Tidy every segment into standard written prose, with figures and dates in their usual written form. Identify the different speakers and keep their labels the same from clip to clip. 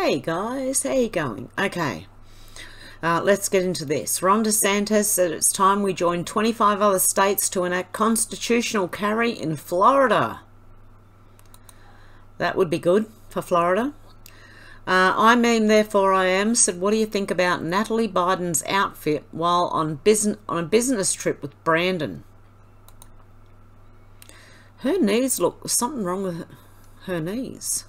Speaker 1: Hey guys, how you going? Okay, let's get into this. Ron DeSantis said it's time we join 25 other states to enact constitutional carry in Florida. That would be good for Florida. I mean, therefore I am said, what do you think about Natalie Biden's outfit while on a business trip with Brandon? Her knees look, there's something wrong with her knees.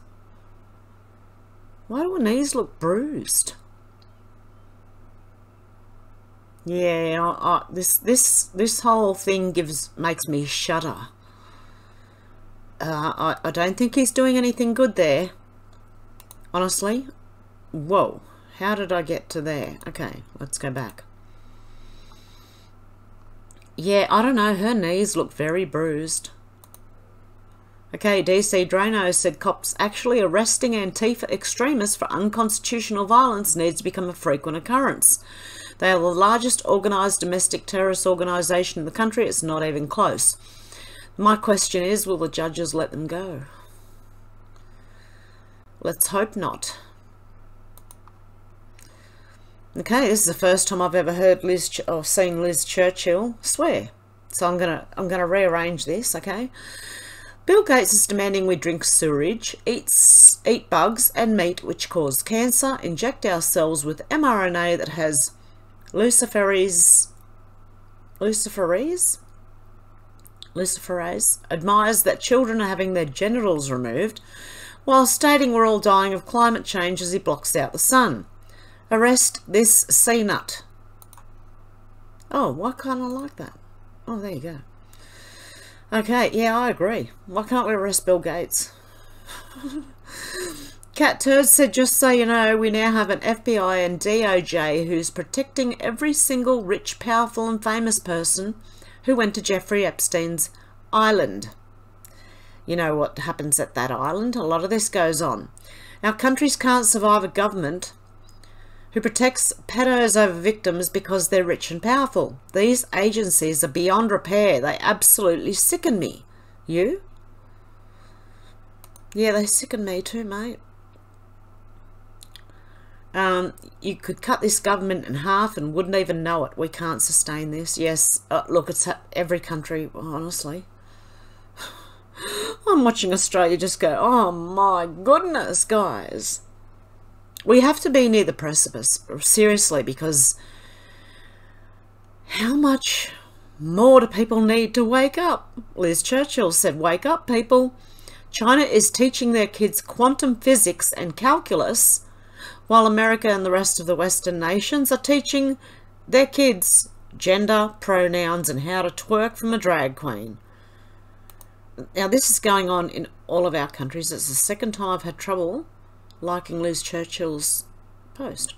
Speaker 1: Why do her knees look bruised? Yeah, this whole thing makes me shudder. I don't think he's doing anything good there. Honestly. Whoa, how did I get to there? Okay, let's go back. Yeah, I don't know, her knees look very bruised. Okay, DC Drano said cops actually arresting Antifa extremists for unconstitutional violence needs to become a frequent occurrence. They are the largest organised domestic terrorist organisation in the country. It's not even close. My question is, will the judges let them go? Let's hope not. Okay, this is the first time I've ever heard seen Liz Churchill swear. So I'm gonna rearrange this, okay? Bill Gates is demanding we drink sewage, eat bugs and meat which cause cancer, inject ourselves with mRNA that has luciferase, admires that children are having their genitals removed, while stating we're all dying of climate change as he blocks out the sun. Arrest this C-nut. Oh, why can't I like that? Oh, there you go. Okay, yeah, I agree. Why can't we arrest Bill Gates? Cat Turd said, just so you know, we now have an FBI and DOJ who's protecting every single rich, powerful and famous person who went to Jeffrey Epstein's island. You know what happens at that island? A lot of this goes on. Our countries can't survive a government who protects pedos over victims because they're rich and powerful. These agencies are beyond repair. They absolutely sicken me. You? Yeah, they sicken me too, mate. You could cut this government in half and wouldn't even know it. We can't sustain this. Yes, look, it's every country, honestly. I'm watching Australia just go, oh my goodness, guys. We have to be near the precipice, seriously, because how much more do people need to wake up? Liz Churchill said, wake up, people. China is teaching their kids quantum physics and calculus, while America and the rest of the Western nations are teaching their kids gender, pronouns, and how to twerk from a drag queen. Now, this is going on in all of our countries. It's the second time I've had trouble liking Liz Churchill's post.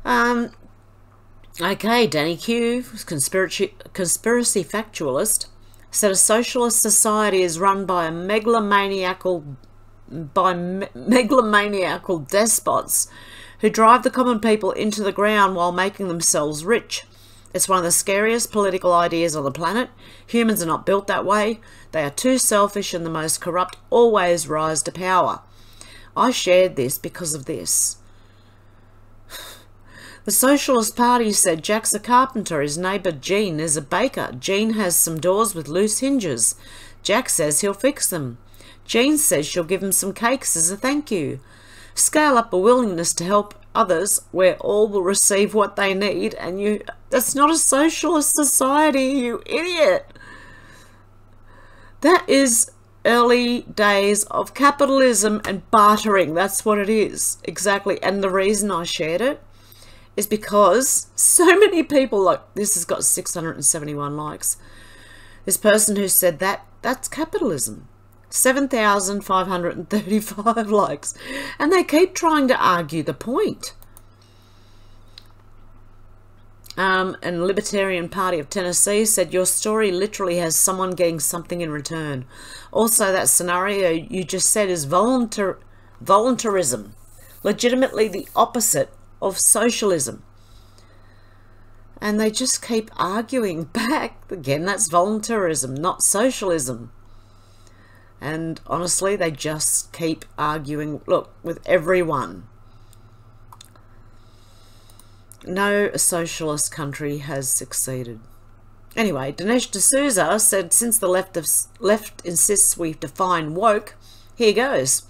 Speaker 1: Okay, Danny Q, conspiracy factualist, said a socialist society is run by megalomaniacal despots who drive the common people into the ground while making themselves rich. It's one of the scariest political ideas on the planet. Humans are not built that way. They are too selfish, and the most corrupt always rise to power. I shared this because of this. The Socialist Party said Jack's a carpenter, his neighbour Jean is a baker. Jean has some doors with loose hinges. Jack says he'll fix them. Jean says she'll give him some cakes as a thank you. Scale up a willingness to help others where all will receive what they need, and that's not a socialist society, you idiot. That is early days of capitalism and bartering. That's what it is, exactly. And the reason I shared it is because so many people, like this has got 671 likes. This person who said that's capitalism. 7,535 likes. And they keep trying to argue the point. And Libertarian Party of Tennessee said your story literally has someone getting something in return. Also, that scenario you just said is voluntarism, legitimately the opposite of socialism. And they just keep arguing back. Again, that's voluntarism, not socialism. And honestly, they just keep arguing, look, with everyone. No socialist country has succeeded. Anyway, Dinesh D'Souza said, since the left insists we define woke, here goes.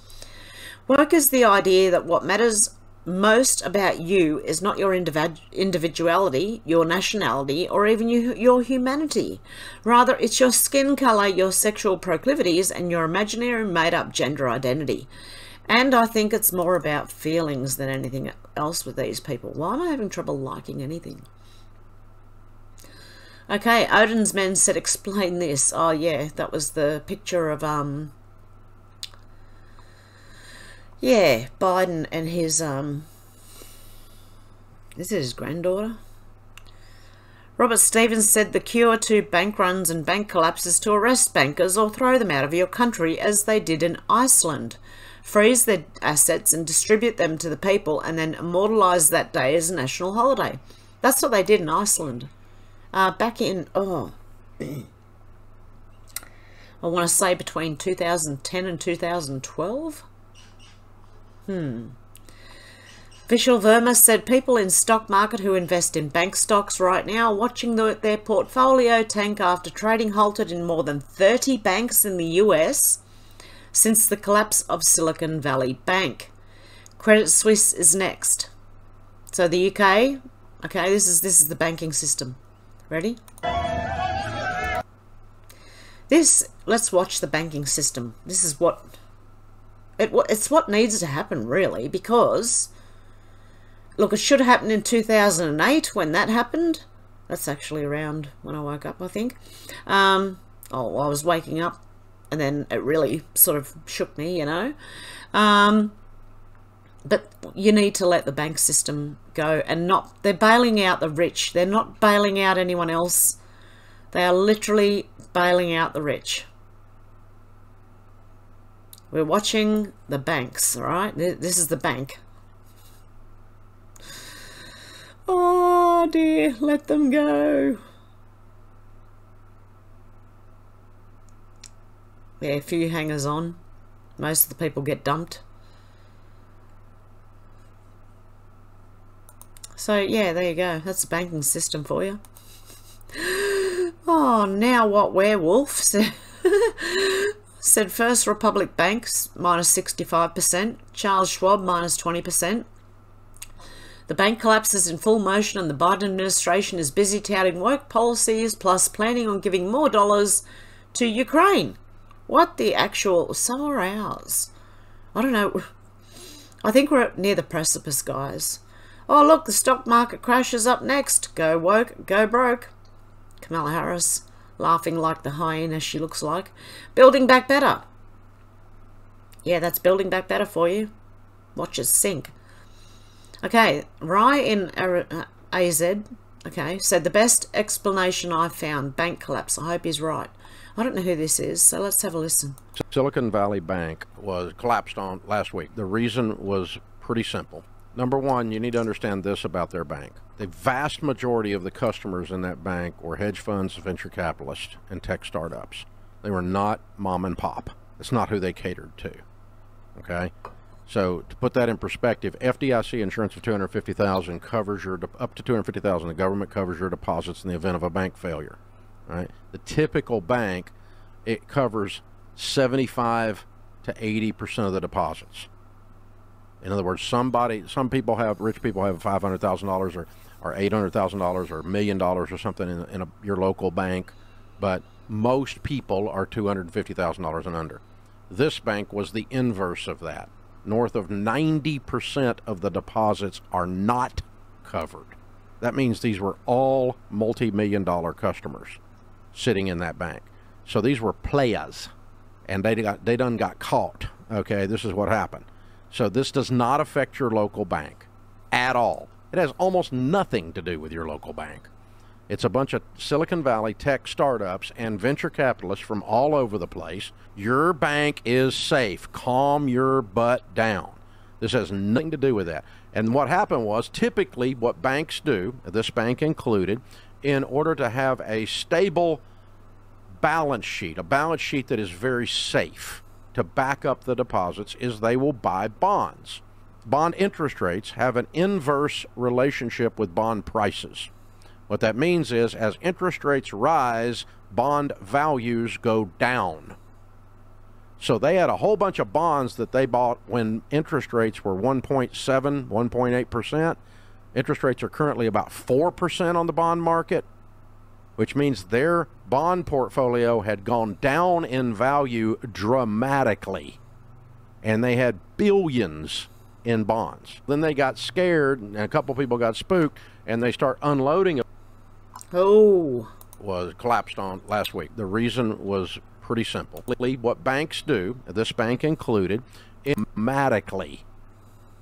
Speaker 1: Woke is the idea that what matters most about you is not your individuality, your nationality, or even your humanity. Rather, it's your skin colour, your sexual proclivities, and your imaginary made-up gender identity. And I think it's more about feelings than anything else with these people. Why am I having trouble liking anything? Okay, Odin's men said, explain this. Oh yeah, that was the picture of yeah, Biden and his this is his granddaughter. Robert Stevens said the cure to bank runs and bank collapses to arrest bankers or throw them out of your country, as they did in Iceland. Freeze their assets and distribute them to the people, and then immortalise that day as a national holiday. That's what they did in Iceland. Back in, I want to say between 2010 and 2012. Vishal Verma said people in stock market who invest in bank stocks right now are watching their portfolio tank after trading halted in more than 30 banks in the US since the collapse of Silicon Valley Bank. Credit Suisse is next. So the UK, okay, this is the banking system. Ready? Let's watch the banking system. This is it's what needs to happen, really, because look, it should have happened in 2008 when that happened. That's actually around when I woke up, I think. I was waking up and then it really sort of shook me, you know. But you need to let the bank system go, and they're bailing out the rich. They're not bailing out anyone else. They are literally bailing out the rich. We're watching the banks, all right? This is the bank. Oh dear, let them go. Yeah, a few hangers on. Most of the people get dumped. So yeah, there you go. That's the banking system for you. Oh, now what werewolf said First Republic Banks minus 65%, Charles Schwab minus 20%. The bank collapse is in full motion and the Biden administration is busy touting woke policies plus planning on giving more dollars to Ukraine. What the actual... So are ours. I don't know. I think we're near the precipice, guys. Oh, look, the stock market crashes up next. Go woke, go broke. Kamala Harris, laughing like the hyena she looks like. Building back better. Yeah, that's building back better for you. Watch it sink. Okay, Rye in AZ, okay, said the best explanation I've found, bank collapse. I hope he's right. I don't know who this is, so let's have a listen.
Speaker 2: Silicon Valley Bank was collapsed on last week. The reason was pretty simple. Number one, you need to understand this about their bank. The vast majority of the customers in that bank were hedge funds, venture capitalists, and tech startups. They were not mom and pop. That's not who they catered to. Okay? So to put that in perspective, FDIC insurance of $250,000 covers your up to $250,000. The government covers your deposits in the event of a bank failure. Right? The typical bank, it covers 75 to 80% of the deposits. In other words, rich people have $500,000 or $800,000 or $1 million or something in your local bank, but most people are $250,000 and under. This bank was the inverse of that. North of 90% of the deposits are not covered. That means these were all multi-million-dollar customers sitting in that bank. So these were players, and they done got caught. Okay, this is what happened. So this does not affect your local bank at all. It has almost nothing to do with your local bank. It's a bunch of Silicon Valley tech startups and venture capitalists from all over the place. Your bank is safe. Calm your butt down. This has nothing to do with that. And what happened was, typically what banks do, this bank included, in order to have a stable balance sheet, a balance sheet that is very safe, to back up the deposits is they will buy bonds. Bond interest rates have an inverse relationship with bond prices. What that means is as interest rates rise, bond values go down. So they had a whole bunch of bonds that they bought when interest rates were 1.7, 1.8%. Interest rates are currently about 4% on the bond market, which means their bond portfolio had gone down in value dramatically. And they had billions in bonds. Then they got scared, and a couple people got spooked, and they start unloading. Was collapsed on last week. The reason was pretty simple. What banks do, this bank included, dramatically,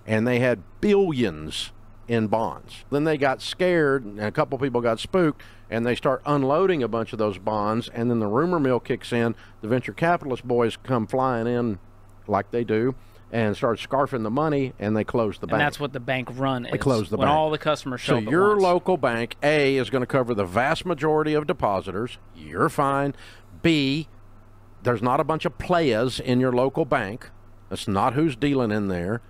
Speaker 2: and they had billions in bonds. Then they got scared, and a couple people got spooked, and they start unloading a bunch of those bonds, and then the rumor mill kicks in. The venture capitalist boys come flying in like they do and start scarfing the money, and they close the bank.
Speaker 3: And that's what the bank run is.
Speaker 2: They close the bank.
Speaker 3: When all the customers show up
Speaker 2: So
Speaker 3: at
Speaker 2: your
Speaker 3: once.
Speaker 2: local bank, A, is going to cover the vast majority of depositors. You're fine. B, there's not a bunch of players in your local bank. That's not who's dealing in there.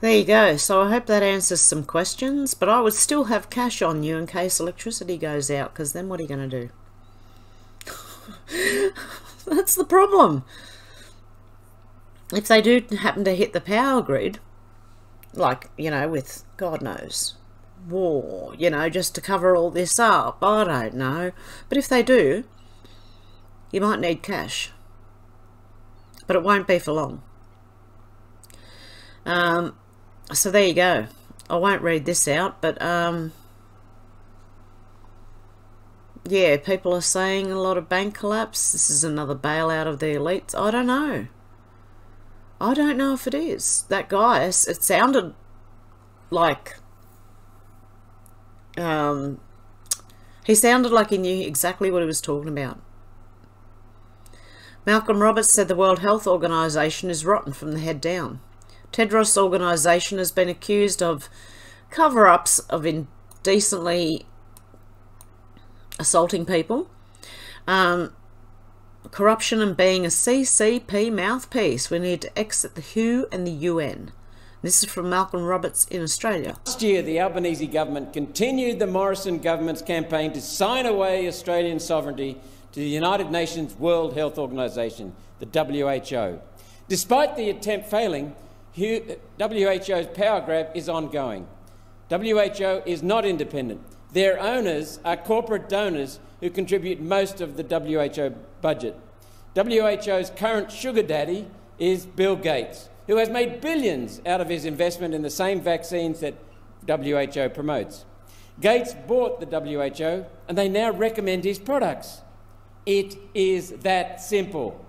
Speaker 1: There you go. So I hope that answers some questions, but I would still have cash on you in case electricity goes out, because then what are you going to do? That's the problem. If they do happen to hit the power grid, like, you know, with God knows, war, you know, just to cover all this up, I don't know. But if they do, you might need cash. But it won't be for long. So there you go. I won't read this out, but yeah, people are saying a lot of bank collapse. This is another bailout of the elites. I don't know. I don't know if it is. That guy, it sounded like he sounded like he knew exactly what he was talking about. Malcolm Roberts said the World Health Organization is rotten from the head down. Tedros' organisation has been accused of cover-ups of indecently assaulting people, corruption, and being a CCP mouthpiece. We need to exit the WHO and the UN. This is from Malcolm Roberts in Australia.
Speaker 4: Last year, the Albanese government continued the Morrison government's campaign to sign away Australian sovereignty to the United Nations World Health Organization, the WHO. Despite the attempt failing, WHO's power grab is ongoing. WHO is not independent. Their owners are corporate donors who contribute most of the WHO budget. WHO's current sugar daddy is Bill Gates, who has made billions out of his investment in the same vaccines that WHO promotes. Gates bought the WHO and they now recommend his products. It is that simple.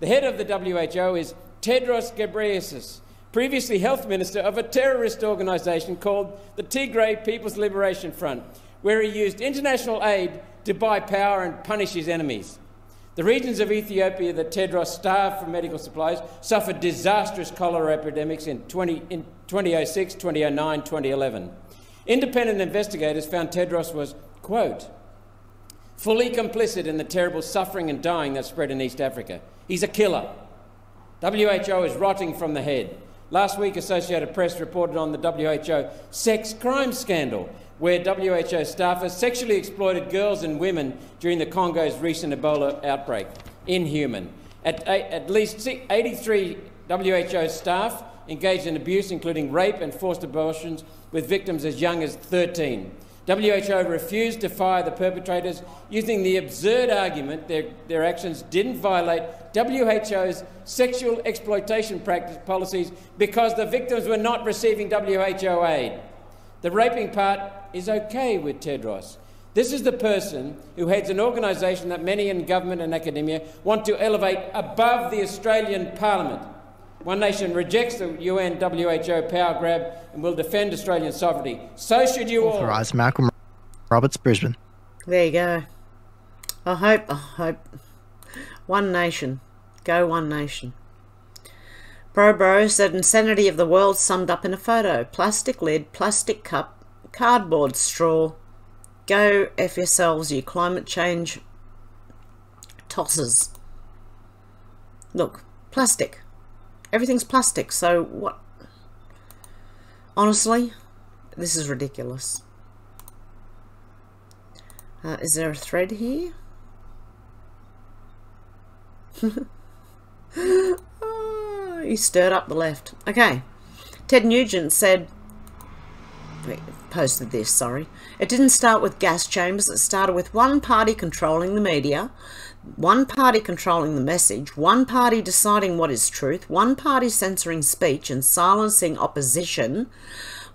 Speaker 4: The head of the WHO is Tedros Ghebreyesus, previously health minister of a terrorist organisation called the Tigray People's Liberation Front, where he used international aid to buy power and punish his enemies. The regions of Ethiopia that Tedros starved for medical supplies suffered disastrous cholera epidemics in 2006, 2009, 2011. Independent investigators found Tedros was, quote, fully complicit in the terrible suffering and dying that spread in East Africa. He's a killer. WHO is rotting from the head. Last week, Associated Press reported on the WHO sex crime scandal, where WHO staffers sexually exploited girls and women during the Congo's recent Ebola outbreak. Inhuman. At least 83 WHO staff engaged in abuse, including rape and forced abortions, with victims as young as 13. WHO refused to fire the perpetrators, using the absurd argument their actions didn't violate WHO's sexual exploitation policies because the victims were not receiving WHO aid. The raping part is okay with Tedros. This is the person who heads an organisation that many in government and academia want to elevate above the Australian Parliament. One Nation rejects the UN WHO power grab and will defend Australian sovereignty. So should you all.
Speaker 5: Authorised Malcolm Roberts, Brisbane.
Speaker 1: There you go. I hope. One Nation. Go One Nation. Bro said insanity of the world summed up in a photo. Plastic lid, plastic cup, cardboard straw. Go F yourselves, you climate change tossers. Look, plastic. Everything's plastic, so what? Honestly, this is ridiculous. Is there a thread here? Oh, he stirred up the left. Okay. Ted Nugent said, posted this, sorry. It didn't start with gas chambers. It started with one party controlling the media, one party controlling the message, one party deciding what is truth, one party censoring speech and silencing opposition,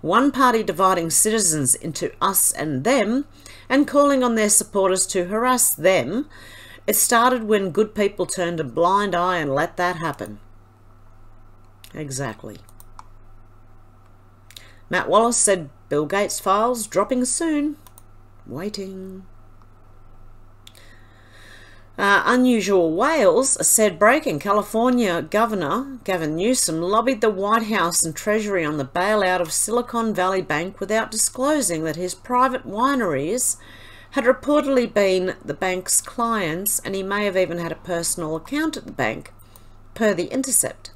Speaker 1: one party dividing citizens into us and them, and calling on their supporters to harass them. It started when good people turned a blind eye and let that happen. Exactly. Matt Wallace said, Bill Gates files dropping soon. Waiting. Unusual Wales said breaking California Governor Gavin Newsom lobbied the White House and Treasury on the bailout of Silicon Valley Bank without disclosing that his private wineries had reportedly been the bank's clients, and he may have even had a personal account at the bank, per The Intercept.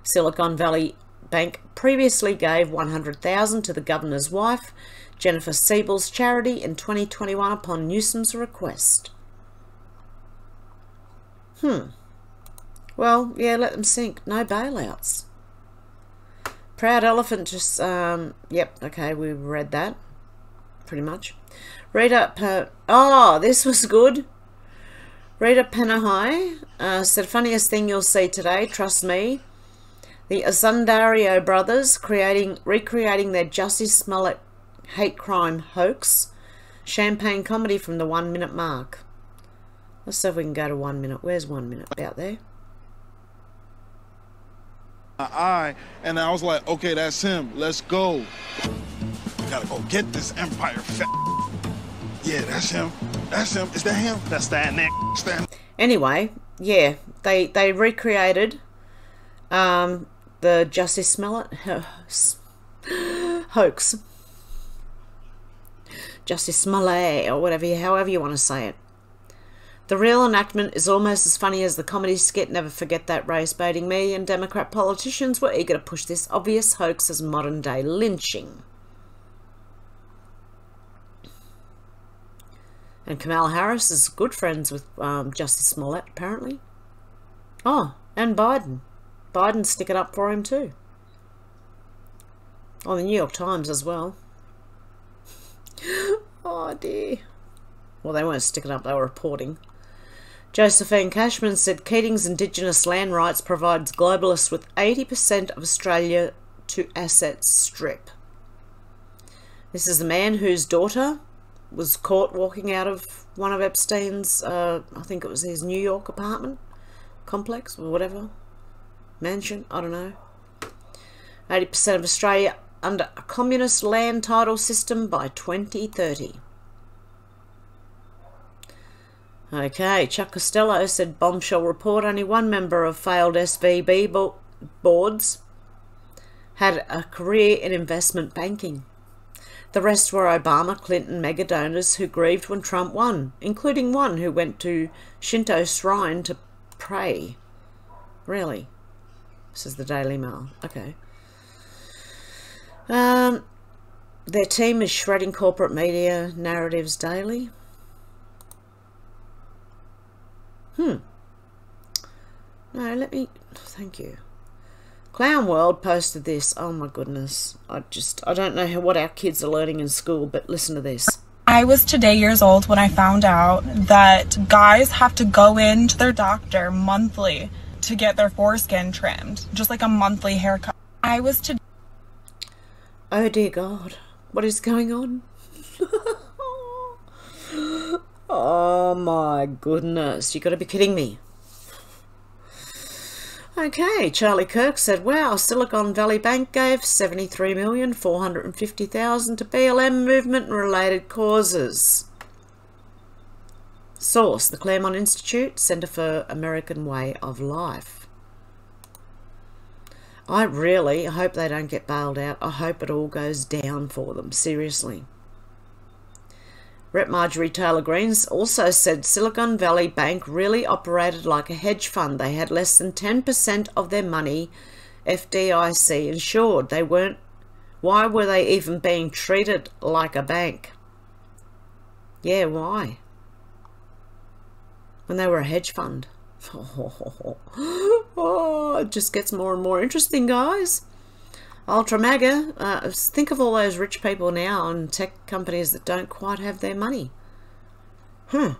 Speaker 1: Silicon Valley Bank previously gave $100,000 to the governor's wife, Jennifer Siebel's charity, in 2021 upon Newsom's request. Well, yeah, let them sink. No bailouts. Proud Elephant just, yep, okay, we read that. Pretty much. Oh, this was good. Rita Panahai said, funniest thing you'll see today, trust me. The Azundario brothers recreating their Jussie Smollett hate crime hoax. Champagne comedy from the 1 minute mark. Let's see if we can go to 1 minute. Where's 1 minute? About there.
Speaker 6: And I was like, okay, that's him. Let's go. We gotta go get this Empire Yeah, that's him. That's him. Is that him? That's that nigga.
Speaker 1: Anyway, yeah, they recreated the Jussie Smollett hoax. Jussie Smollett, or whatever, however you want to say it. The real enactment is almost as funny as the comedy skit. Never forget that race-baiting media and Democrat politicians were eager to push this obvious hoax as modern-day lynching. And Kamala Harris is good friends with Jussie Smollett, apparently. Oh, and Biden. Biden's sticking up for him too. On the New York Times as well. Oh dear. Well, they weren't sticking up, they were reporting. Josephine Cashman said Keating's Indigenous land rights provides globalists with 80% of Australia to assets strip. This is the man whose daughter was caught walking out of one of Epstein's, I think it was his New York apartment complex or whatever, mansion, I don't know. 80% of Australia under a communist land title system by 2030. Okay, Chuck Costello said bombshell report, only one member of failed SVB boards had a career in investment banking. The rest were Obama, Clinton, mega donors who grieved when Trump won, including one who went to Shinto shrine to pray. Really? This is the Daily Mail. Okay. Their team is shredding corporate media narratives daily. No, let me... Thank you. Clown World posted this. Oh my goodness. I don't know what our kids are learning in school, but listen to this.
Speaker 7: I was today years old when I found out that guys have to go in to their doctor monthly to get their foreskin trimmed. Just like a monthly haircut. I was today...
Speaker 1: Oh dear God. What is going on? Oh my goodness. You got to be kidding me. Okay, Charlie Kirk said, wow, Silicon Valley Bank gave $73,450,000 to BLM movement and related causes. Source, the Claremont Institute, Centre for American Way of Life. I hope they don't get bailed out. I hope it all goes down for them, seriously. Rep Marjorie Taylor Greene also said Silicon Valley Bank really operated like a hedge fund. They had less than 10% of their money FDIC insured. They weren't. Why were they even being treated like a bank? Yeah, why? When they were a hedge fund. Oh, it just gets more and more interesting, guys. Ultra MAGA, think of all those rich people now and tech companies that don't quite have their money. Can't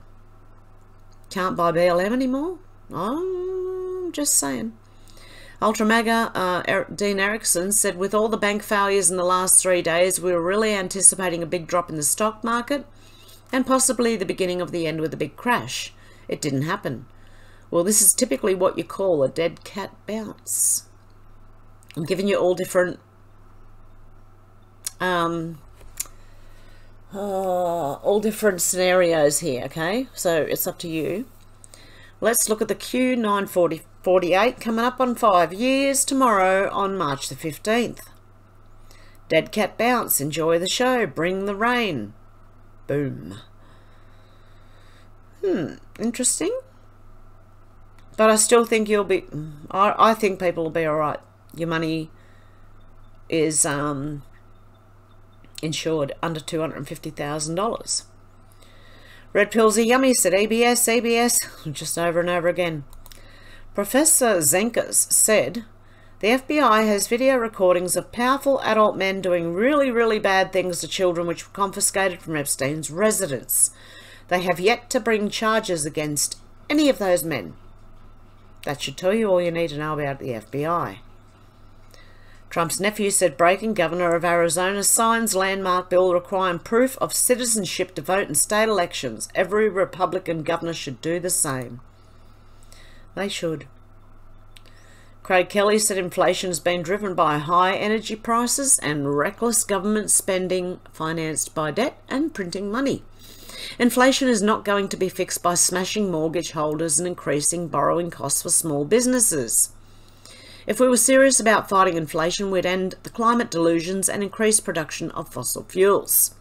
Speaker 1: buy BLM anymore? Oh, just saying. Ultra MAGA, Dean Erickson said, with all the bank failures in the last 3 days, we were really anticipating a big drop in the stock market and possibly the beginning of the end with a big crash. It didn't happen. Well, this is typically what you call a dead cat bounce. I'm giving you all different scenarios here, okay? So it's up to you. Let's look at the Q948 coming up on 5 years tomorrow on March the 15th. Dead cat bounce. Enjoy the show. Bring the rain. Boom. Interesting. But I still think you'll be... I think people will be all right. Your money is insured under $250,000. Red pills are yummy, said EBS, just over and over again. Professor Zenkas said, the FBI has video recordings of powerful adult men doing really, really bad things to children which were confiscated from Epstein's residence. They have yet to bring charges against any of those men. That should tell you all you need to know about the FBI. Trump's nephew said breaking governor of Arizona signs landmark bill requiring proof of citizenship to vote in state elections. Every Republican governor should do the same. They should. Craig Kelly said inflation has been driven by high energy prices and reckless government spending financed by debt and printing money. Inflation is not going to be fixed by smashing mortgage holders and increasing borrowing costs for small businesses. If we were serious about fighting inflation, we'd end the climate delusions and increase production of fossil fuels.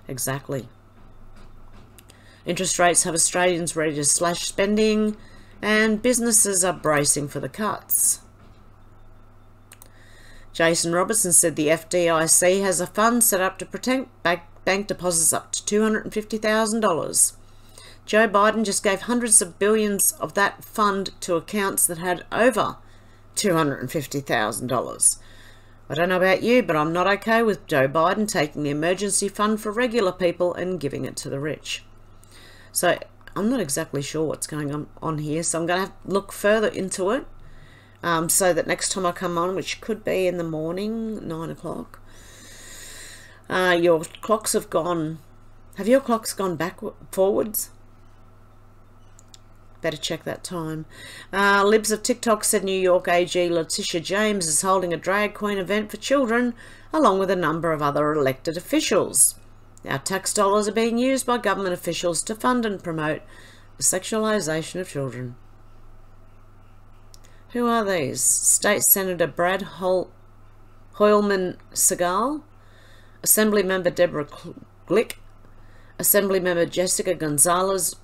Speaker 1: Exactly. Interest rates have Australians ready to slash spending, and businesses are bracing for the cuts. Jason Robertson said the FDIC has a fund set up to protect bank deposits up to $250,000. Joe Biden just gave hundreds of billions of that fund to accounts that had over $250,000. I don't know about you, but I'm not okay with Joe Biden taking the emergency fund for regular people and giving it to the rich. So I'm not exactly sure what's going on here, so I'm going to have to look further into it so that next time I come on, which could be in the morning, 9 o'clock, your clocks have gone... Have your clocks gone forwards? Better check that time. Libs of TikTok said New York AG Letitia James is holding a drag queen event for children along with a number of other elected officials. Our tax dollars are being used by government officials to fund and promote the sexualization of children. Who are these? State Senator Brad Hoylman Segal, Assembly Member Deborah Glick, Assembly Member Jessica Gonzalez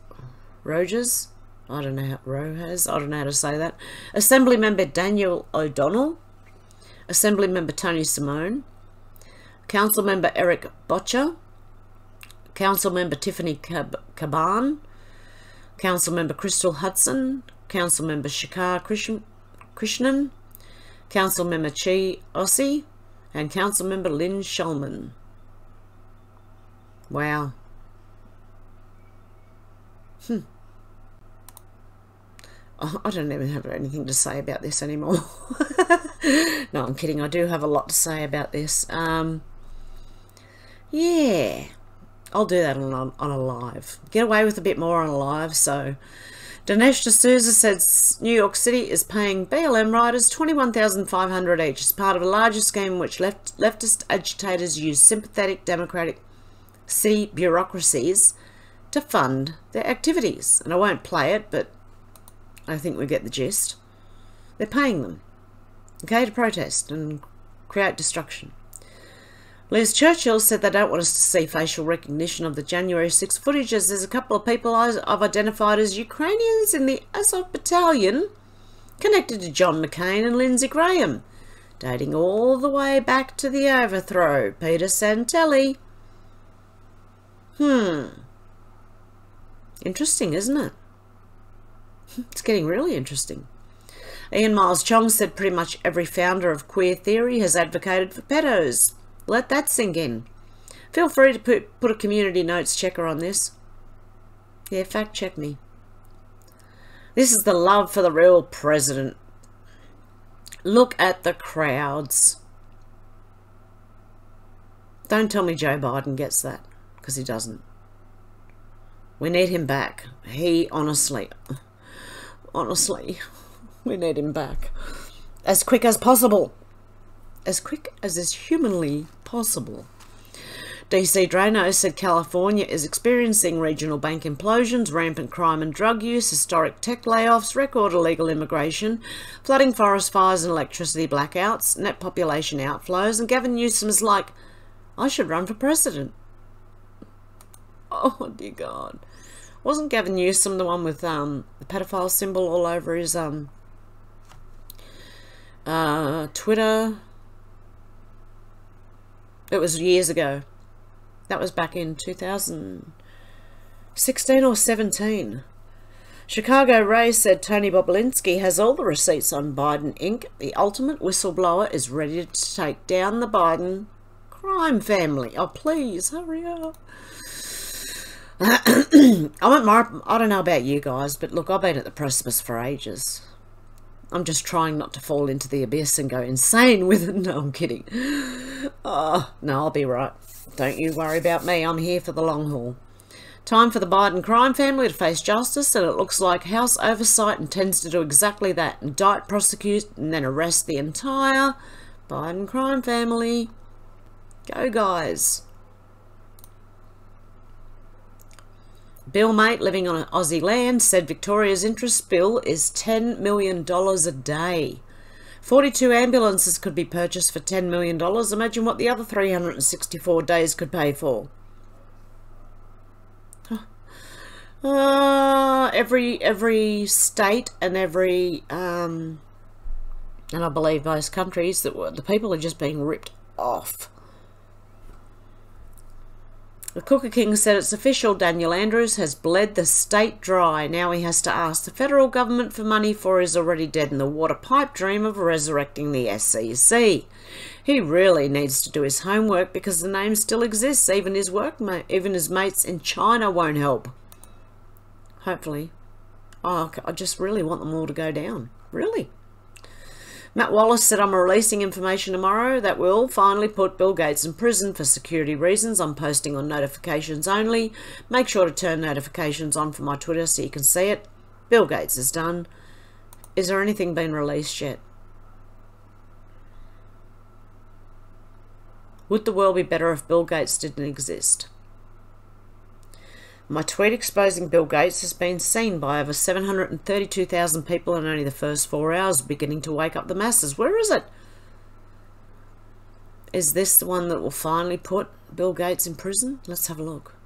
Speaker 1: Rojas, I don't know how to say that. Assembly Member Daniel O'Donnell, Assembly Member Tony Simone, Council Member Eric Botcher, Council Member Tiffany Caban, Council Member Crystal Hudson, Council Member Shikar Krishnan, Council Member Chi Ossie, and Council Member Lynn Shulman. Wow. I don't even have anything to say about this anymore. No, I'm kidding. I do have a lot to say about this. Yeah, I'll do that on a live. Get away with a bit more on a live. So, Dinesh D'Souza says New York City is paying BLM riders $21,500 each as part of a larger scheme in which leftist agitators use sympathetic Democratic city bureaucracies to fund their activities. And I won't play it, but I think we get the gist. They're paying them, okay, to protest and create destruction. Liz Churchill said they don't want us to see facial recognition of the January 6 footage, as there's a couple of people I've identified as Ukrainians in the Azov battalion connected to John McCain and Lindsey Graham, dating all the way back to the overthrow. Peter Santelli. Interesting, isn't it? It's getting really interesting. Ian Miles Chong said pretty much every founder of queer theory has advocated for pedos. Let that sink in. Feel free to put a community notes checker on this. Yeah, fact check me. This is the love for the real president. Look at the crowds. Don't tell me Joe Biden gets that, because he doesn't. We need him back. He honestly, we need him back. As quick as possible. As quick as is humanly possible. DC Drano said California is experiencing regional bank implosions, rampant crime and drug use, historic tech layoffs, record illegal immigration, flooding, forest fires and electricity blackouts, net population outflows, and Gavin Newsom's like, I should run for president. Oh dear God. Wasn't Gavin Newsom the one with the pedophile symbol all over his Twitter? It was years ago. That was back in 2016 or 17. Chicago Ray said Tony Bobulinski has all the receipts on Biden Inc. The ultimate whistleblower is ready to take down the Biden crime family. Oh, please, hurry up. I don't know about you guys, but look, I've been at the precipice for ages. I'm just trying not to fall into the abyss and go insane with it. No, I'm kidding. Oh, no, I'll be right. Don't you worry about me. I'm here for the long haul. Time for the Biden crime family to face justice, and it looks like House Oversight intends to do exactly that. Indict, prosecute, and then arrest the entire Biden crime family. Go, guys. Bill Mate, living on Aussie land, said Victoria's interest bill is $10 million a day. 42 ambulances could be purchased for $10 million. Imagine what the other 364 days could pay for. Every state and every, and I believe most countries, that the people are just being ripped off. The Cooker King said it's official. Daniel Andrews has bled the state dry. Now he has to ask the federal government for money for his already dead in the water pipe dream of resurrecting the SEC. He really needs to do his homework, because the name still exists. Even his mates in China won't help. Hopefully. Oh, I just really want them all to go down. Really. Matt Wallace said, I'm releasing information tomorrow that will finally put Bill Gates in prison for security reasons. I'm posting on notifications only. Make sure to turn notifications on for my Twitter so you can see it. Bill Gates is done. Is there anything been released yet? Would the world be better if Bill Gates didn't exist? My tweet exposing Bill Gates has been seen by over 732,000 people in only the first 4 hours, beginning to wake up the masses. Where is it? Is this the one that will finally put Bill Gates in prison? Let's have a look.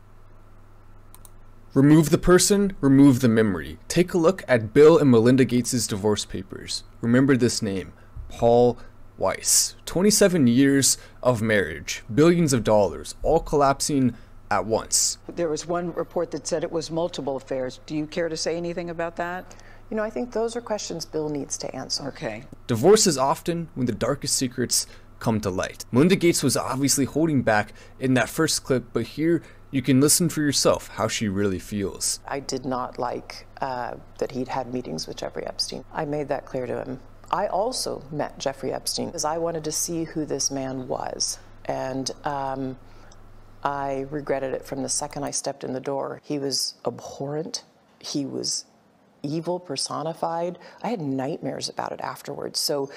Speaker 8: Remove the person, remove the memory. Take a look at Bill and Melinda Gates' divorce papers. Remember this name, Paul Weiss. 27 years of marriage, billions of dollars, all collapsing at once.
Speaker 9: There was one report that said it was multiple affairs. Do you care to say anything about that?
Speaker 10: You know, I think those are questions Bill needs to answer.
Speaker 9: Okay.
Speaker 8: Divorce is often when the darkest secrets come to light. Melinda Gates was obviously holding back in that first clip, but here you can listen for yourself how she really feels.
Speaker 10: I did not like that he'd had meetings with Jeffrey Epstein. I made that clear to him. I also met Jeffrey Epstein because I wanted to see who this man was. And I regretted it from the second I stepped in the door. He was abhorrent. He was evil personified. I had nightmares about it afterwards. So,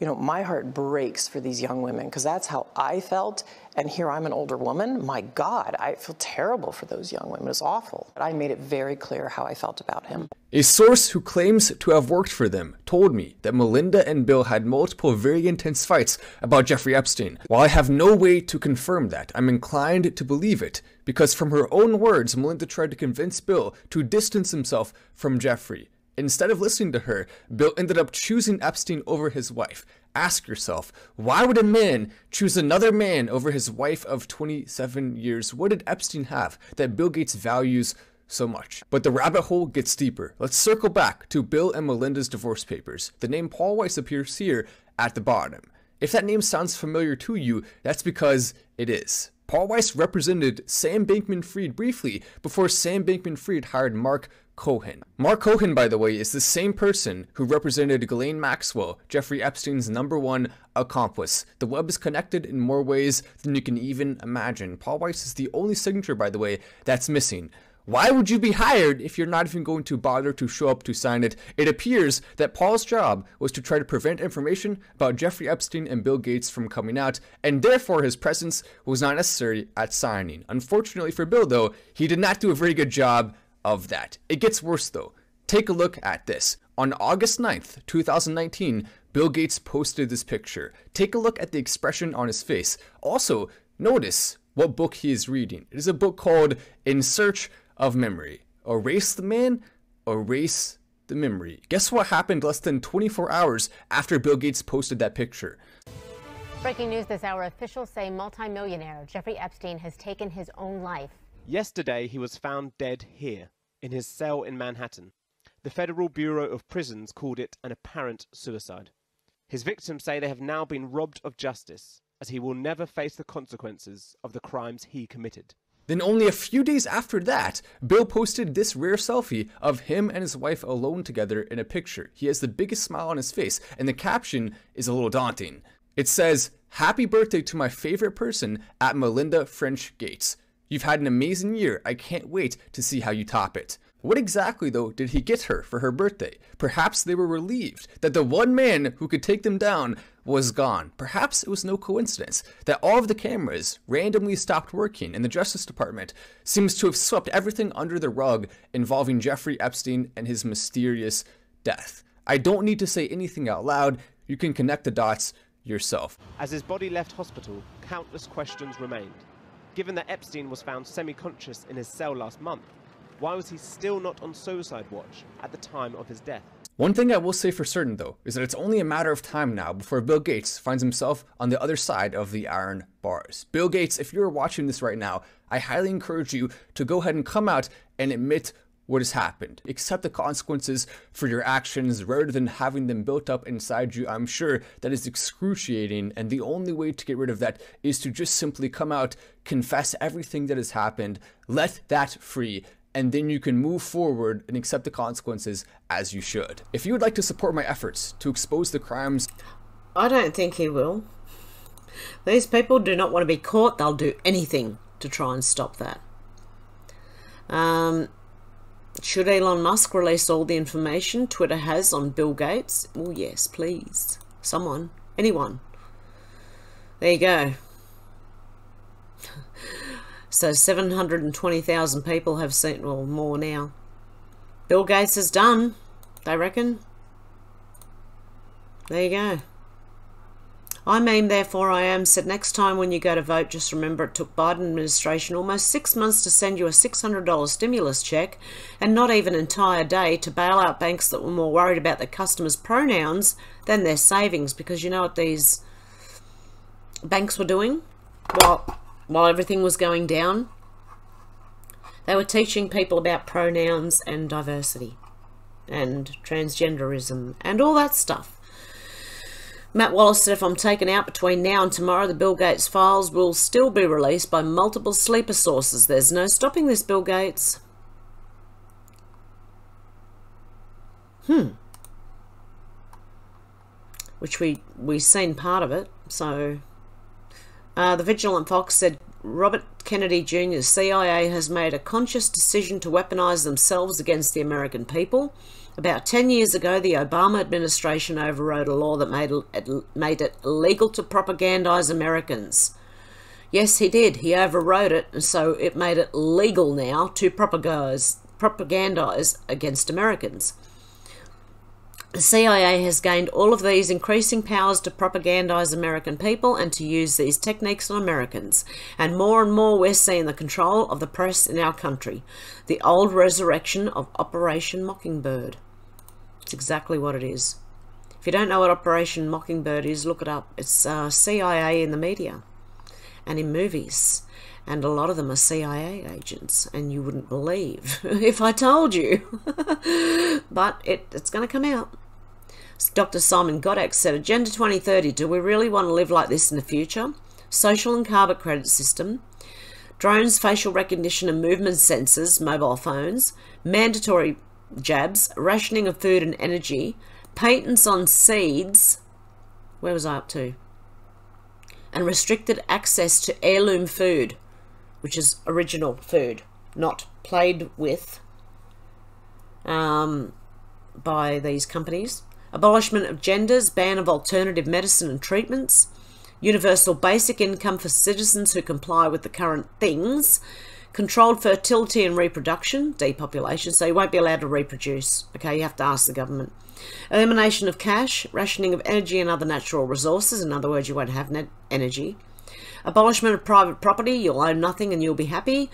Speaker 10: You know, my heart breaks for these young women because that's how I felt. And here I'm an older woman. My God, I feel terrible for those young women. It's awful. I made it very clear how I felt about him.
Speaker 8: A source who claims to have worked for them told me that Melinda and Bill had multiple very intense fights about Jeffrey Epstein. While I have no way to confirm that, I'm inclined to believe it, because from her own words, Melinda tried to convince Bill to distance himself from Jeffrey. Instead of listening to her, Bill ended up choosing Epstein over his wife. Ask yourself, why would a man choose another man over his wife of 27 years? What did Epstein have that Bill Gates values so much? But the rabbit hole gets deeper. Let's circle back to Bill and Melinda's divorce papers. The name Paul Weiss appears here at the bottom. If that name sounds familiar to you, that's because it is. Paul Weiss represented Sam Bankman-Fried briefly before Sam Bankman-Fried hired Mark Cohen. Mark Cohen, by the way, is the same person who represented Ghislaine Maxwell, Jeffrey Epstein's #1 accomplice. The web is connected in more ways than you can even imagine. Paul Weiss is the only signature, by the way, that's missing. Why would you be hired if you're not even going to bother to show up to sign it? It appears that Paul's job was to try to prevent information about Jeffrey Epstein and Bill Gates from coming out, and therefore his presence was not necessary at signing. Unfortunately for Bill, though, he did not do a very good job of that. It gets worse, though. Take a look at this. On August 9th, 2019, Bill Gates posted this picture. Take a look at the expression on his face. Also, notice what book he is reading. It is a book called In Search of Memory. Erase the man, erase the memory. Guess what happened less than 24 hours after Bill Gates posted that picture?
Speaker 11: Breaking news this hour, officials say multimillionaire Jeffrey Epstein has taken his own life.
Speaker 12: Yesterday, he was found dead here, in his cell in Manhattan. The Federal Bureau of Prisons called it an apparent suicide. His victims say they have now been robbed of justice, as he will never face the consequences of the crimes he committed.
Speaker 8: Then only a few days after that, Bill posted this rare selfie of him and his wife alone together in a picture. He has the biggest smile on his face, and the caption is a little daunting. It says, "Happy birthday to my favorite person at Melinda French Gates. You've had an amazing year. I can't wait to see how you top it." What exactly, though, did he get her for her birthday? Perhaps they were relieved that the one man who could take them down was gone. Perhaps it was no coincidence that all of the cameras randomly stopped working and the Justice Department seems to have swept everything under the rug involving Jeffrey Epstein and his mysterious death. I don't need to say anything out loud. You can connect the dots yourself.
Speaker 12: As his body left hospital, countless questions remained. Given that Epstein was found semi-conscious in his cell last month, why was he still not on suicide watch at the time of his death?
Speaker 8: One thing I will say for certain, though, is that it's only a matter of time now before Bill Gates finds himself on the other side of the iron bars. Bill Gates, if you're watching this right now, I highly encourage you to go ahead and come out and admit what has happened. Accept the consequences for your actions rather than having them built up inside you. I'm sure that is excruciating, and the only way to get rid of that is to just simply come out, confess everything that has happened, let that free, and then you can move forward and accept the consequences as you should. If you would like to support my efforts to expose the crimes...
Speaker 1: I don't think he will. These people do not want to be caught. They'll do anything to try and stop that. Should Elon Musk release all the information Twitter has on Bill Gates? Well, yes, please. Someone. Anyone. There you go. So 720,000 people have seen, well, more now. Bill Gates is done, they reckon. There you go. I mean, therefore I am, said next time when you go to vote, just remember it took Biden administration almost 6 months to send you a $600 stimulus check and not even an entire day to bail out banks that were more worried about their customers' pronouns than their savings. Because you know what these banks were doing? While everything was going down, they were teaching people about pronouns and diversity and transgenderism and all that stuff. Matt Wallace said if I'm taken out between now and tomorrow, the Bill Gates files will still be released by multiple sleeper sources. There's no stopping this, Bill Gates. Which we seen part of it, so... the Vigilant Fox said Robert Kennedy Jr.'s CIA has made a conscious decision to weaponize themselves against the American people. About 10 years ago, the Obama administration overrode a law that made it illegal to propagandize Americans. Yes, he did. He overrode it, and so it made it legal now to propagandize against Americans. The CIA has gained all of these increasing powers to propagandize American people and to use these techniques on Americans. And more we're seeing the control of the press in our country. The old resurrection of Operation Mockingbird. It's exactly what it is. If you don't know what Operation Mockingbird is, look it up. It's CIA in the media and in movies. And a lot of them are CIA agents, and you wouldn't believe if I told you. But it's going to come out. Dr. Simon Godek said, Agenda 2030, do we really want to live like this in the future? Social and carbon credit system, drones, facial recognition and movement sensors, mobile phones, mandatory jabs, rationing of food and energy, patents on seeds, where was I up to? And restricted access to heirloom food, which is original food, not played with by these companies. Abolishment of genders, ban of alternative medicine and treatments, universal basic income for citizens who comply with the current things, controlled fertility and reproduction, depopulation, so you won't be allowed to reproduce. Okay, you have to ask the government. Elimination of cash, rationing of energy and other natural resources, in other words, you won't have energy. Abolishment of private property, you'll own nothing and you'll be happy.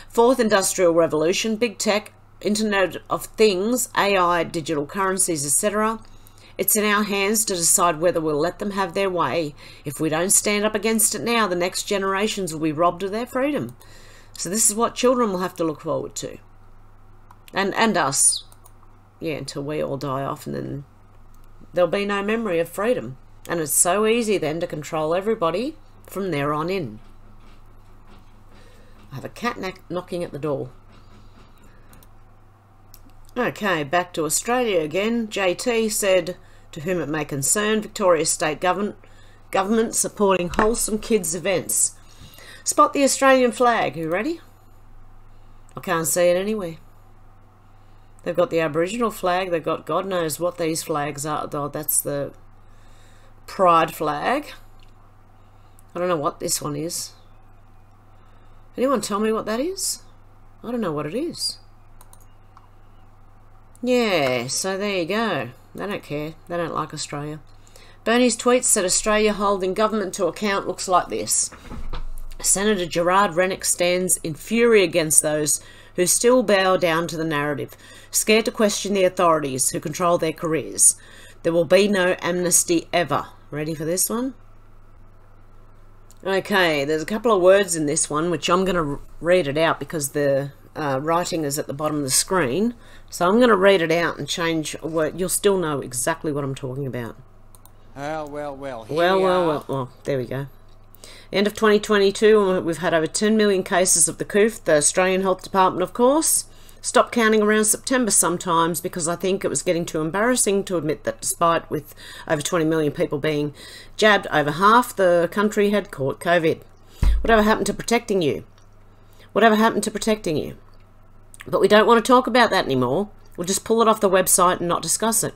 Speaker 1: Fourth industrial revolution, big tech, Internet of Things, AI, digital currencies, etc. It's in our hands to decide whether we'll let them have their way. If we don't stand up against it now, the next generations will be robbed of their freedom. So this is what children will have to look forward to. And us. Yeah, until we all die off, and then there'll be no memory of freedom. And it's so easy then to control everybody from there on in. I have a cat knocking at the door. Okay, back to Australia again. JT said, to whom it may concern, Victoria State government supporting wholesome kids events. Spot the Australian flag. You ready? I can't see it anywhere. They've got the Aboriginal flag. They've got God knows what these flags are. Oh, that's the Pride flag. I don't know what this one is. Anyone tell me what that is? I don't know what it is. Yeah, so there you go. They don't care. They don't like Australia. Bernie's tweet said Australia holding government to account looks like this. Senator Gerard Rennick stands in fury against those who still bow down to the narrative, scared to question the authorities who control their careers. There will be no amnesty ever. Ready for this one? Okay, there's a couple of words in this one which I'm going to read it out because the writing is at the bottom of the screen. So I'm going to read it out and change a word. You'll still know exactly what I'm talking about. Well, there we go. End of 2022, we've had over 10 million cases of the coof. The Australian Health Department, of course, stopped counting around September sometimes because I think it was getting too embarrassing to admit that despite with over 20 million people being jabbed, over half the country had caught COVID. Whatever happened to protecting you? Whatever happened to protecting you? But we don't want to talk about that anymore. We'll just pull it off the website and not discuss it.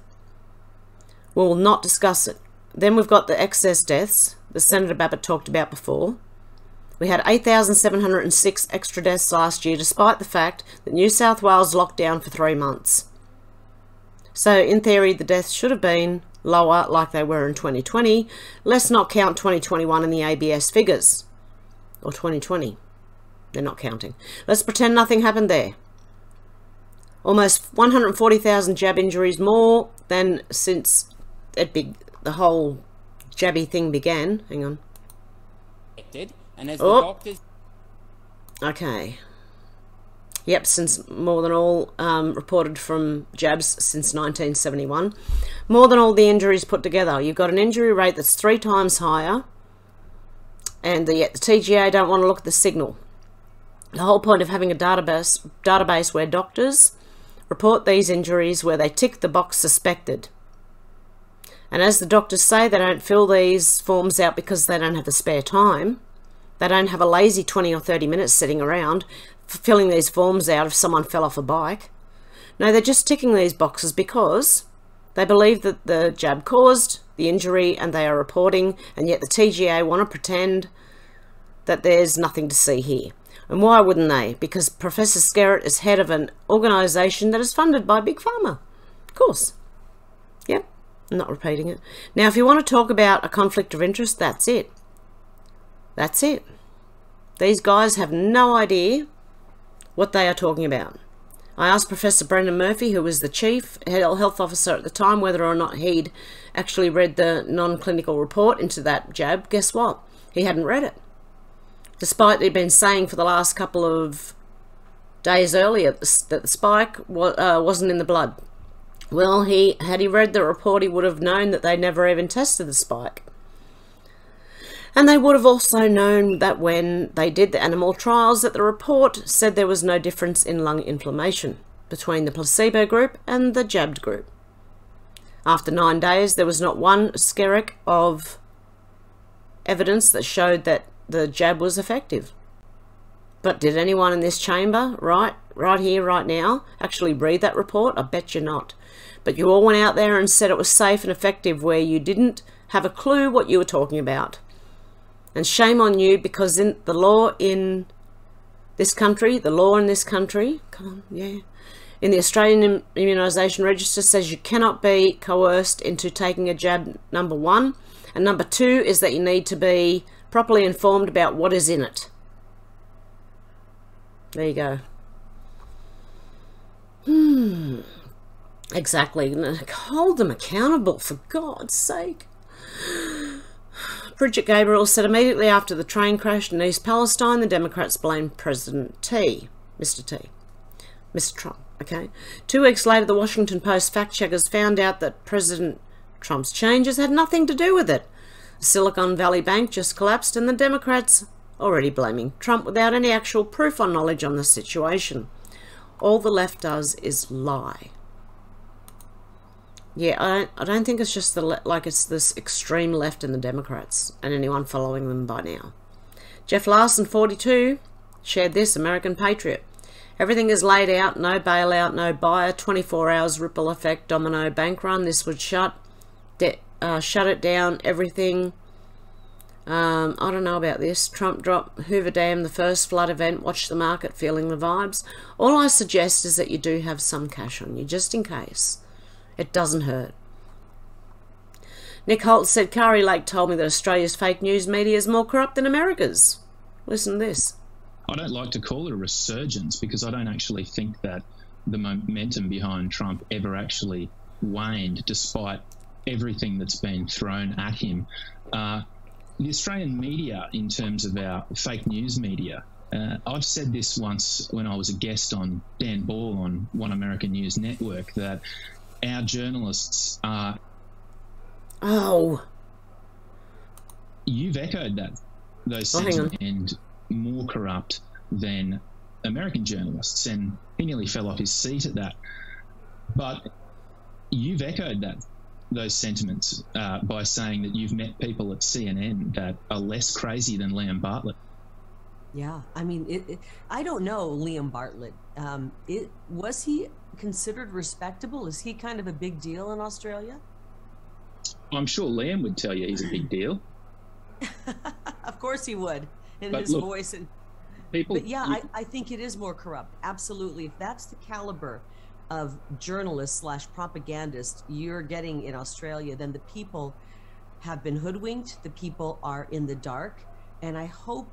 Speaker 1: We will not discuss it. Then we've got the excess deaths that Senator Babbitt talked about before. We had 8,706 extra deaths last year, despite the fact that New South Wales locked down for 3 months. So in theory, the deaths should have been lower like they were in 2020. Let's not count 2021 in the ABS figures. Or 2020. They're not counting. Let's pretend nothing happened there. Almost 140,000 jab injuries more than since the whole jabby thing began. Hang on.
Speaker 13: And as the doctors...
Speaker 1: Okay. Yep, since more than all reported from jabs since 1971. More than all the injuries put together. You've got an injury rate that's 3 times higher. And yet the TGA don't want to look at the signal. The whole point of having a database where doctors report these injuries where they tick the box suspected. And as the doctors say, they don't fill these forms out because they don't have the spare time. They don't have a lazy 20 or 30 minutes sitting around filling these forms out if someone fell off a bike. No, they're just ticking these boxes because they believe that the jab caused the injury and they are reporting, and yet the TGA want to pretend that there's nothing to see here. And why wouldn't they? Because Professor Skerritt is head of an organisation that is funded by Big Pharma. Of course. Yep, I'm not repeating it. Now, if you want to talk about a conflict of interest, that's it. That's it. These guys have no idea what they are talking about. I asked Professor Brendan Murphy, who was the chief health officer at the time, whether or not he'd actually read the non-clinical report into that jab. Guess what? He hadn't read it. Despite he'd been saying for the last couple of days earlier that the spike wasn't in the blood. Well, had he read the report, he would have known that they never even tested the spike. And they would have also known that when they did the animal trials, that the report said there was no difference in lung inflammation between the placebo group and the jabbed group. After 9 days, there was not one skerrick of evidence that showed that the jab was effective. But did anyone in this chamber, right here, right now, actually read that report? I bet you not. But you all went out there and said it was safe and effective where you didn't have a clue what you were talking about. And shame on you, because in the law in this country, come on, yeah, in the Australian Immunisation Register says you cannot be coerced into taking a jab, number one. And number two is that you need to be properly informed about what is in it. There you go. Exactly. Hold them accountable, for God's sake. Bridget Gabriel said immediately after the train crashed in East Palestine, the Democrats blamed President T, Mr. Trump, okay? 2 weeks later, the Washington Post fact-checkers found out that President Trump's changes had nothing to do with it. The Silicon Valley Bank just collapsed, and the Democrats already blaming Trump without any actual proof or knowledge on the situation. All the left does is lie. Yeah, I don't think it's just it's this extreme left in the Democrats and anyone following them by now. Jeff Larson, 42, shared this, American Patriot. Everything is laid out, no bailout, no buyer, 24 hours ripple effect, domino bank run. This would shut it down, everything. I don't know about this. Trump drop, Hoover Dam, the first flood event, watch the market, feeling the vibes. All I suggest is that you do have some cash on you, just in case. It doesn't hurt. Nick Holt said, Kari Lake told me that Australia's fake news media is more corrupt than America's. Listen to this.
Speaker 14: I don't like to call it a resurgence because I don't actually think that the momentum behind Trump ever actually waned despite everything that's been thrown at him. The Australian media, in terms of our fake news media, I've said this once when I was a guest on Dan Ball on One American News Network, that our journalists are...
Speaker 1: Oh.
Speaker 14: You've echoed those sentiments, and more corrupt than American journalists, and he nearly fell off his seat at that. But you've echoed those sentiments by saying that you've met people at CNN that are less crazy than Liam Bartlett.
Speaker 15: Yeah, I mean, I don't know Liam Bartlett. Was he considered respectable? Is he kind of a big deal in Australia?
Speaker 14: I'm sure Liam would tell you he's a big deal.
Speaker 15: Of course he would, in
Speaker 14: but
Speaker 15: his
Speaker 14: look,
Speaker 15: voice. But yeah, I think it is more corrupt. Absolutely. If that's the caliber of journalists / propagandists you're getting in Australia, then the people have been hoodwinked. The people are in the dark. And I hope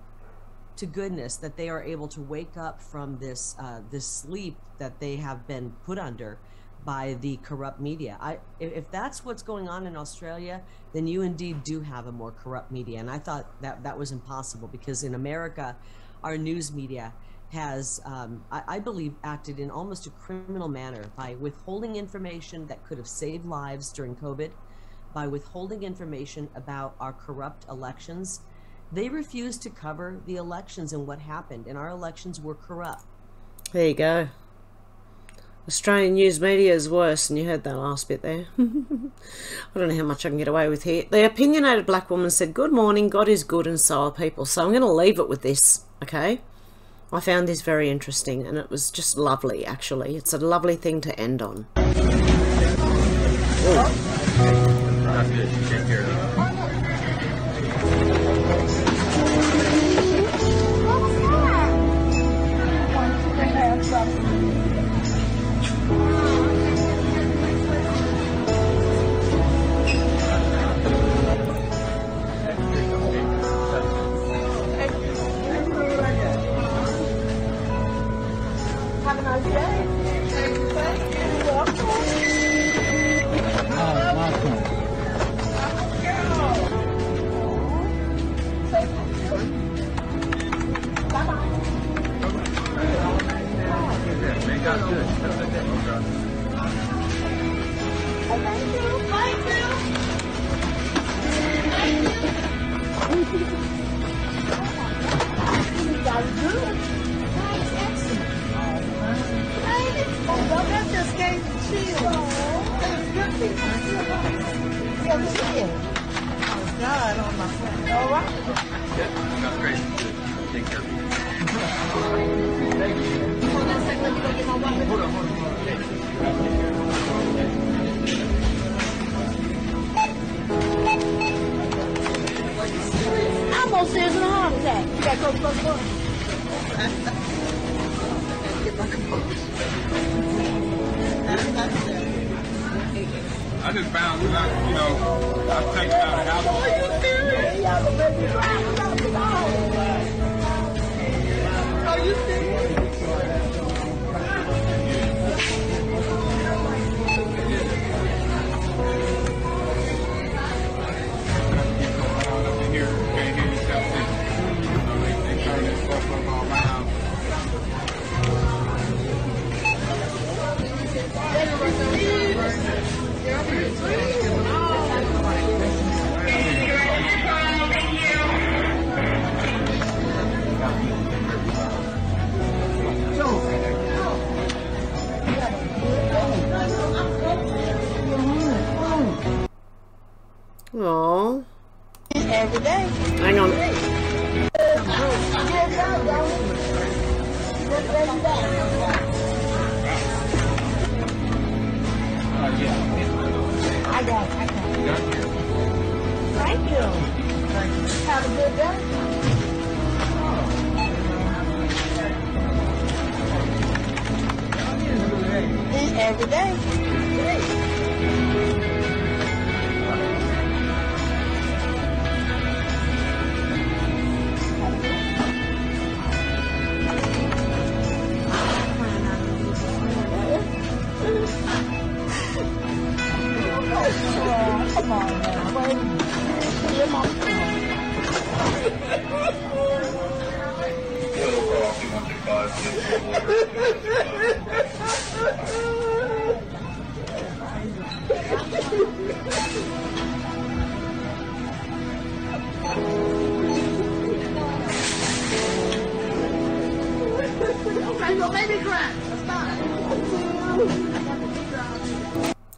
Speaker 15: to goodness that they are able to wake up from this sleep that they have been put under by the corrupt media. If that's what's going on in Australia, then you indeed do have a more corrupt media. And I thought that was impossible, because in America, our news media has, I believe, acted in almost a criminal manner by withholding information that could have saved lives during COVID, by withholding information about our corrupt elections. They refused to cover the elections and what happened, and our elections were corrupt.
Speaker 1: There you go. Australian news media is worse, and you heard that last bit there. I don't know how much I can get away with here. The opinionated black woman said, good morning, God is good and so are people. So I'm going to leave it with this, okay? I found this very interesting, and it was just lovely, actually. It's a lovely thing to end on.
Speaker 16: That's good. Take care of it.
Speaker 17: Have a nice day. Thank you. You're welcome. Almost is a heart attack. You gotta go close.
Speaker 16: I just found out, I've taken out a house.
Speaker 17: Are you serious? Are you serious?
Speaker 1: Aww.
Speaker 17: Every day.
Speaker 1: Hang on.
Speaker 17: I got it. Thank you. Have a good day. Every day. Come on now, wait. Your mom. Okay, don't make me cry. Stop.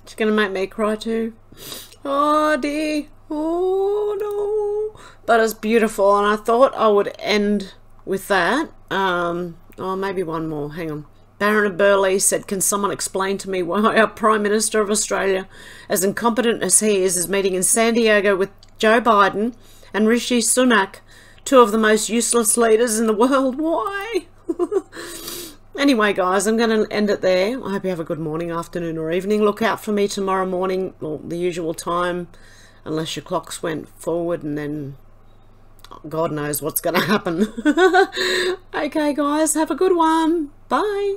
Speaker 1: She's gonna make me cry too. Oh dear. Oh no. But it's beautiful, and I thought I would end with that. Oh, maybe one more. Hang on. Baron of Burleigh said, can someone explain to me why our Prime Minister of Australia, as incompetent as he is meeting in San Diego with Joe Biden and Rishi Sunak, two of the most useless leaders in the world? Why? Anyway, guys, I'm going to end it there. I hope you have a good morning, afternoon, or evening. Look out for me tomorrow morning, or the usual time, unless your clocks went forward, and then God knows what's going to happen. Okay, guys, have a good one. Bye.